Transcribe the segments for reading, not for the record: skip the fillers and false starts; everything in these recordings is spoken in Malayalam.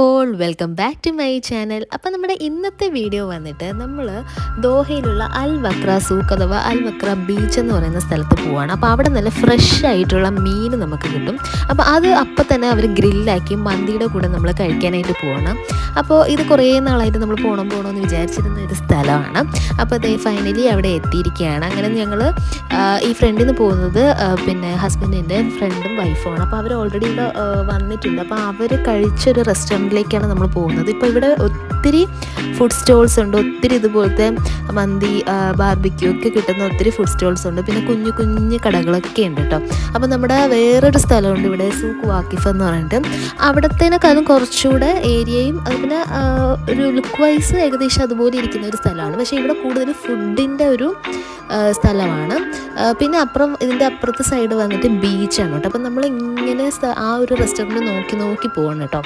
All welcome back to my channel. അപ്പോൾ നമ്മുടെ ഇന്നത്തെ വീഡിയോ വന്നിട്ട് നമ്മൾ ദോഹയിലുള്ള അൽ വക്ര സൂക്ക് അഥവാ അൽ വക്ര ബീച്ച് എന്ന് പറയുന്ന സ്ഥലത്ത് പോവുകയാണ്. അപ്പോൾ അവിടെ നല്ല ഫ്രഷ് ആയിട്ടുള്ള മീൻ നമുക്ക് കിട്ടും. അപ്പോൾ അത് അപ്പം തന്നെ അവർ ഗ്രില്ലാക്കി മന്തിയുടെ കൂടെ നമ്മൾ കഴിക്കാനായിട്ട് പോകണം. അപ്പോൾ ഇത് കുറേ നാളായിട്ട് നമ്മൾ പോകണമെന്ന് വിചാരിച്ചിരുന്ന ഒരു സ്ഥലമാണ്. അപ്പോൾ അതേ ഫൈനലി അവിടെ എത്തിയിരിക്കുകയാണ്. അങ്ങനെ ഞങ്ങൾ ഈ ഫ്രണ്ടിൽ നിന്ന് പോകുന്നത് പിന്നെ ഹസ്ബൻഡിൻ്റെ ഫ്രണ്ടും വൈഫുമാണ്. അപ്പോൾ അവർ ഓൾറെഡി ഇവിടെ വന്നിട്ടുണ്ട്. അപ്പോൾ അവർ കഴിച്ചൊരു റെസ്റ്റോറൻറ്റിലേക്കാണ് നമ്മൾ പോകുന്നത്. ഇപ്പോൾ ഇവിടെ ഒത്തിരി ഫുഡ് സ്റ്റോൾസ് ഉണ്ട്, ഒത്തിരി ഇതുപോലത്തെ മന്തി ബാർബിക്യൂ ഒക്കെ കിട്ടുന്ന ഒത്തിരി ഫുഡ് സ്റ്റോൾസ് ഉണ്ട്. പിന്നെ കുഞ്ഞു കുഞ്ഞു കടകളൊക്കെ ഉണ്ട് കേട്ടോ. അപ്പോൾ നമ്മുടെ വേറൊരു സ്ഥലമുണ്ട് ഇവിടെ, സൂക്ക് വാക്കിഫ് എന്ന് പറഞ്ഞിട്ട്. അവിടത്തേനൊക്കെ കുറച്ചുകൂടെ ഏരിയയും അത് പിന്നെ ഒരു ലുക്ക് വൈസ് ഏകദേശം അതുപോലെ ഇരിക്കുന്ന ഒരു സ്ഥലമാണ്. പക്ഷേ ഇവിടെ കൂടുതൽ ഫുഡിൻ്റെ ഒരു സ്ഥലമാണ്. പിന്നെ ഇതിൻ്റെ അപ്പുറത്തെ സൈഡ് വന്നിട്ട് ബീച്ചാണ് കേട്ടോ. അപ്പം നമ്മൾ ഇങ്ങനെ ആ ഒരു റെസ്റ്റോറൻറ്റ് നോക്കി പോകണം കേട്ടോ.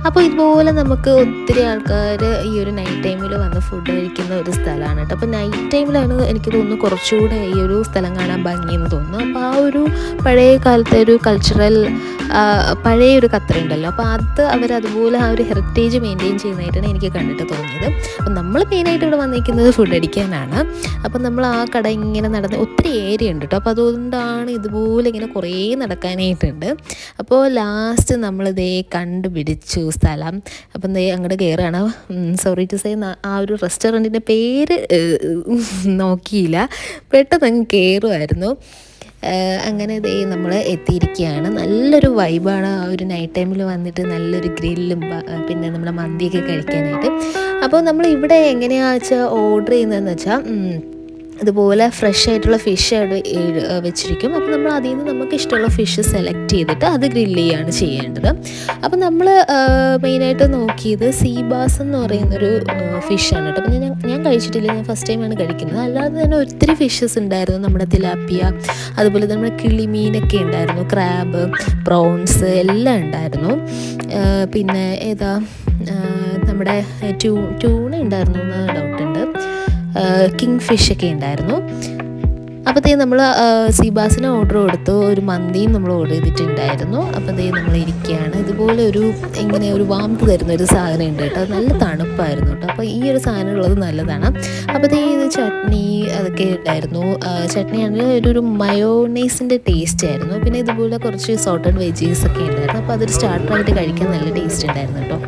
അപ്പോൾ ഇതുപോലെ നമുക്ക് ഒത്തിരി ആൾക്കാർ ഈ ഒരു നൈറ്റ് ടൈമിൽ വന്ന് ഫുഡ് കഴിക്കുന്ന ഒരു സ്ഥലമാണ് കേട്ടോ. അപ്പോൾ നൈറ്റ് ടൈമിലാണ് എനിക്ക് തോന്നുന്നു കുറച്ചുകൂടെ ഈ ഒരു സ്ഥലം കാണാൻ ഭംഗിയെന്ന് തോന്നുന്നു. അപ്പോൾ ആ ഒരു പഴയ കാലത്തെ ഒരു കൾച്ചറൽ പഴയ ഒരു ഖത്തറുണ്ടല്ലോ, അപ്പോൾ അത് അവരതുപോലെ ആ ഒരു ഹെറിറ്റേജ് മെയിൻറ്റെയിൻ ചെയ്യുന്നതായിട്ടാണ് എനിക്ക് കണ്ടിട്ട് തോന്നിയത്. അപ്പോൾ നമ്മൾ മെയിനായിട്ട് ഇവിടെ വന്നിരിക്കുന്നത് ഫുഡ് അടിക്കാനാണ്. അപ്പം നമ്മൾ ആ കട ഇങ്ങനെ നടന്ന് ഒത്തിരി ഏരിയ ഉണ്ട് കേട്ടോ. അപ്പോൾ അതുകൊണ്ടാണ് ഇതുപോലെ ഇങ്ങനെ കുറേ നടക്കാനായിട്ടുണ്ട്. അപ്പോൾ ലാസ്റ്റ് നമ്മളിതേ കണ്ടുപിടിച്ചു സ്ഥലം. അപ്പം ദേ അങ്ങോട്ട് കയറുകയാണ്. സോറി ടു സേ, ആ ഒരു റെസ്റ്റോറൻറ്റിൻ്റെ പേര് നോക്കിയില്ല, പെട്ടെന്ന് അങ്ങ് കയറുമായിരുന്നു. അങ്ങനെ ദേ നമ്മൾ എത്തിയിരിക്കുകയാണ്. നല്ലൊരു വൈബാണ് ആ ഒരു നൈറ്റ് ടൈമിൽ വന്നിട്ട് നല്ലൊരു ഗ്രില്ലും പിന്നെ നമ്മുടെ മന്തിയൊക്കെ കഴിക്കാനായിട്ട്. അപ്പോൾ നമ്മൾ ഇവിടെ എങ്ങനെയാണെന്ന് വെച്ചാൽ ഓർഡർ ചെയ്യുന്നതെന്ന് വെച്ചാൽ അതുപോലെ ഫ്രഷ് ആയിട്ടുള്ള ഫിഷ് അവിടെ വെച്ചിരിക്കും. അപ്പോൾ നമ്മൾ അതിൽ നിന്ന് നമുക്ക് ഇഷ്ടമുള്ള ഫിഷ് സെലക്ട് ചെയ്തിട്ട് അത് ഗ്രില്ല് ചെയ്യുകയാണ് ചെയ്യേണ്ടത്. അപ്പോൾ നമ്മൾ മെയിനായിട്ട് നോക്കിയത് സീബാസ് എന്ന് പറയുന്നൊരു ഫിഷാണ് കേട്ടോ. അപ്പോൾ ഞാൻ കഴിച്ചിട്ടില്ല, ഞാൻ ഫസ്റ്റ് ടൈമാണ് കഴിക്കുന്നത്. അല്ലാതെ തന്നെ ഒത്തിരി ഫിഷസ് ഉണ്ടായിരുന്നു. നമ്മുടെ തിലാപ്പിയ, അതുപോലെ നമ്മുടെ കിളിമീനൊക്കെ ഉണ്ടായിരുന്നു, ക്രാബ്, പ്രോൺസ് എല്ലാം ഉണ്ടായിരുന്നു. പിന്നെ ഏതാ നമ്മുടെ ട്യൂണ ഉണ്ടായിരുന്നു എന്ന് ഡൗട്ടുണ്ട്, കിങ് ഫിഷൊക്കെ ഉണ്ടായിരുന്നു. അപ്പോഴത്തേക്കും നമ്മൾ സീബാസിന് ഓർഡർ കൊടുത്തു, ഒരു മന്തിയും നമ്മൾ ഓർഡർ ചെയ്തിട്ടുണ്ടായിരുന്നു. അപ്പോഴത്തേക്കും നമ്മൾ ഇരിക്കുകയാണ്. ഇതുപോലെ ഇങ്ങനെ ഒരു വാമ്പ് തരുന്ന ഒരു സാധനം ഉണ്ട് കേട്ടോ. നല്ല തണുപ്പായിരുന്നു കേട്ടോ. അപ്പോൾ ഈ ഒരു സാധനം ഉള്ളത് നല്ലതാണ്. അപ്പോഴത്തേക്കും ഇത് ചട്നി അതൊക്കെ ഉണ്ടായിരുന്നു. ചട്നി ആണെങ്കിൽ ഒരു മയോണൈസിൻ്റെ ടേസ്റ്റ് ആയിരുന്നു. പിന്നെ ഇതുപോലെ കുറച്ച് സോട്ടഡ് വെജീസ് ഒക്കെ ഉണ്ടായിരുന്നു. അപ്പോൾ അതൊരു സ്റ്റാർട്ടറായിട്ട് കഴിക്കാൻ നല്ല ടേസ്റ്റ് ഉണ്ടായിരുന്നു കേട്ടോ.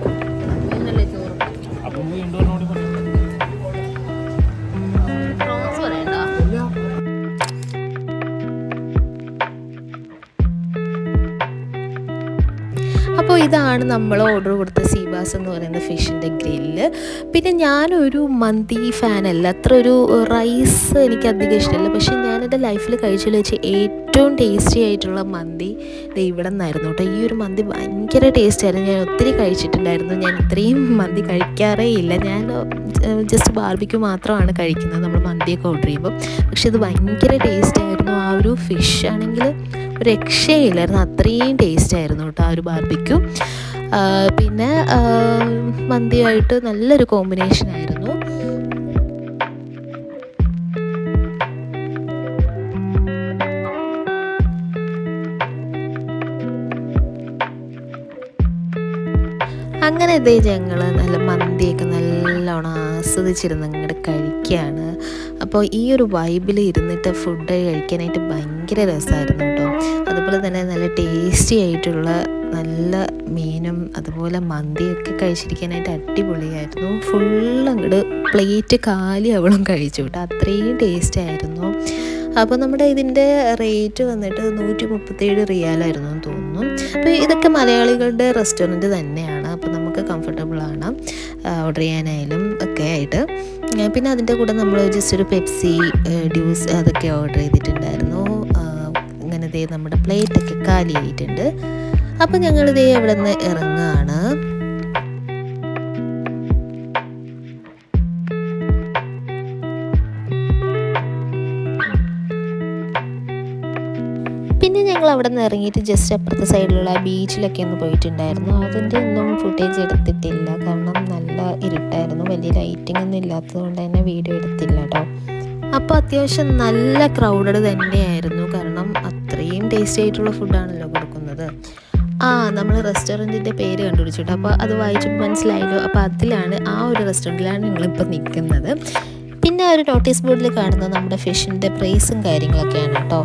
അപ്പോൾ ഇതാണ് നമ്മൾ ഓർഡർ കൊടുത്ത സീബാസ് എന്ന് പറയുന്ന ഫിഷിൻ്റെ ഗ്രില്ല്. പിന്നെ ഞാനൊരു മന്തി ഫാനല്ല, അത്ര ഒരു റൈസ് എനിക്ക് അധികം ഇഷ്ടമല്ല. പക്ഷേ ഞാനെൻ്റെ ലൈഫിൽ കഴിച്ചതിൽ വെച്ച് ഏറ്റവും ടേസ്റ്റി ആയിട്ടുള്ള മന്തി ഇവിടെ നിന്നായിരുന്നു കേട്ടോ. ഈ ഒരു മന്തി ഭയങ്കര ടേസ്റ്റായിരുന്നു. ഞാൻ ഒത്തിരി കഴിച്ചിട്ടുണ്ടായിരുന്നു. ഞാൻ ഇത്രയും മന്തി കഴിക്കാറേ ഇല്ല. ഞാൻ ജസ്റ്റ് ബാർബിക്യൂ മാത്രമാണ് കഴിക്കുന്നത് നമ്മൾ മന്തിയൊക്കെ ഓർഡർ ചെയ്യുമ്പോൾ. പക്ഷെ ഇത് ഭയങ്കര ടേസ്റ്റായിരുന്നു. ആ ഒരു ഫിഷ് ആണെങ്കിൽ ഒരു രക്ഷയില്ലായിരുന്നു, അത്രയും ടേസ്റ്റായിരുന്നു കേട്ടോ ആ ഒരു ബാർബിക്യൂ. പിന്നെ മന്തിയായിട്ട് നല്ലൊരു കോമ്പിനേഷൻ ആയിരുന്നു. അങ്ങനെ ഇതേ ഞങ്ങൾ നല്ല മന്തിയൊക്കെ നല്ലോണം ആസ്വദിച്ചിരുന്ന് അങ്ങോട്ട് കഴിക്കുകയാണ്. അപ്പോൾ ഈ ഒരു വൈബിൽ ഇരുന്നിട്ട് ഫുഡ് കഴിക്കാനായിട്ട് ഭയങ്കര രസമായിരുന്നു കേട്ടോ. അതുപോലെ തന്നെ നല്ല ടേസ്റ്റി ആയിട്ടുള്ള നല്ല മീനും അതുപോലെ മന്തിയൊക്കെ കഴിച്ചിരിക്കാനായിട്ട് അടിപൊളിയായിരുന്നു. അങ്ങോട്ട് പ്ലേറ്റ് കാലി അവളും കഴിച്ചു കേട്ടോ, അത്രയും ടേസ്റ്റ് ആയിരുന്നു. അപ്പോൾ നമ്മുടെ ഇതിൻ്റെ റേറ്റ് വന്നിട്ട് 137 റിയാലായിരുന്നു എന്ന് തോന്നുന്നു. അപ്പോൾ ഇതൊക്കെ മലയാളികളുടെ റെസ്റ്റോറൻറ്റ് തന്നെയാണ്. അപ്പോൾ നമുക്ക് കംഫർട്ടബിളാണ് ഓർഡർ ചെയ്യാനായാലും ഒക്കെ ആയിട്ട്. പിന്നെ അതിൻ്റെ കൂടെ നമ്മൾ ജസ്റ്റ് ഒരു പെപ്സി ഡ്യൂസ് അതൊക്കെ ഓർഡർ ചെയ്തിട്ടുണ്ടായിരുന്നു. അങ്ങനെ ദേ നമ്മുടെ പ്ലേറ്റൊക്കെ കാലിയായിട്ടുണ്ട്. അപ്പോൾ ഞങ്ങളിതേ അവിടെ നിന്ന് ഇറങ്ങുകയാണ്. പിന്നെ ഞങ്ങൾ അവിടെ നിന്ന് ഇറങ്ങിയിട്ട് ജസ്റ്റ് അപ്പുറത്തെ സൈഡിലുള്ള ബീച്ചിലൊക്കെ ഒന്ന് പോയിട്ടുണ്ടായിരുന്നു. അതിൻ്റെ ഒന്നും ഫുട്ടേജ് എടുത്തിട്ടില്ല, കാരണം നല്ല ഇരുട്ടായിരുന്നു, വലിയ ലൈറ്റിംഗ് ഒന്നും ഇല്ലാത്തതുകൊണ്ട് തന്നെ വീഡിയോ എടുത്തില്ല കേട്ടോ. അപ്പോൾ അത്യാവശ്യം നല്ല ക്രൗഡഡ് തന്നെയായിരുന്നു, കാരണം അത്രയും ടേസ്റ്റി ആയിട്ടുള്ള ഫുഡാണല്ലോ കൊടുക്കുന്നത്. നമ്മൾ റെസ്റ്റോറൻറ്റിൻ്റെ പേര് കണ്ടുപിടിച്ചിട്ട്, അപ്പോൾ അത് വായിച്ചപ്പോൾ മനസ്സിലായല്ലോ. അപ്പോൾ അതിലാണ്, ആ ഒരു റെസ്റ്റോറൻറ്റിലാണ് ഞങ്ങളിപ്പോൾ നിൽക്കുന്നത്. പിന്നെ ഒരു നോട്ടീസ് ബോർഡിൽ കാണുന്നത് നമ്മുടെ ഫിഷിൻ്റെ പ്രൈസും കാര്യങ്ങളൊക്കെയാണ് കേട്ടോ.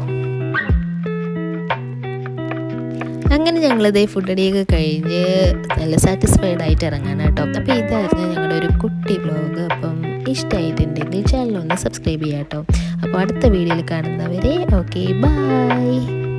അങ്ങനെ ഞങ്ങളിതേ ഫുഡ് അടിയൊക്കെ കഴിഞ്ഞ് നല്ല സാറ്റിസ്ഫൈഡ് ആയിട്ട് ഇറങ്ങാണ് കേട്ടോ. അപ്പോൾ ഇതായിരുന്നു ഞങ്ങളുടെ ഒരു കുട്ടി വ്ലോഗ്. അപ്പം ഇഷ്ടമായിട്ടുണ്ടെങ്കിൽ ചാനലൊന്ന് സബ്സ്ക്രൈബ് ചെയ്യാം കേട്ടോ. അപ്പോൾ അടുത്ത വീഡിയോയിൽ കാണുന്നവരെ ഓക്കെ, ബൈ.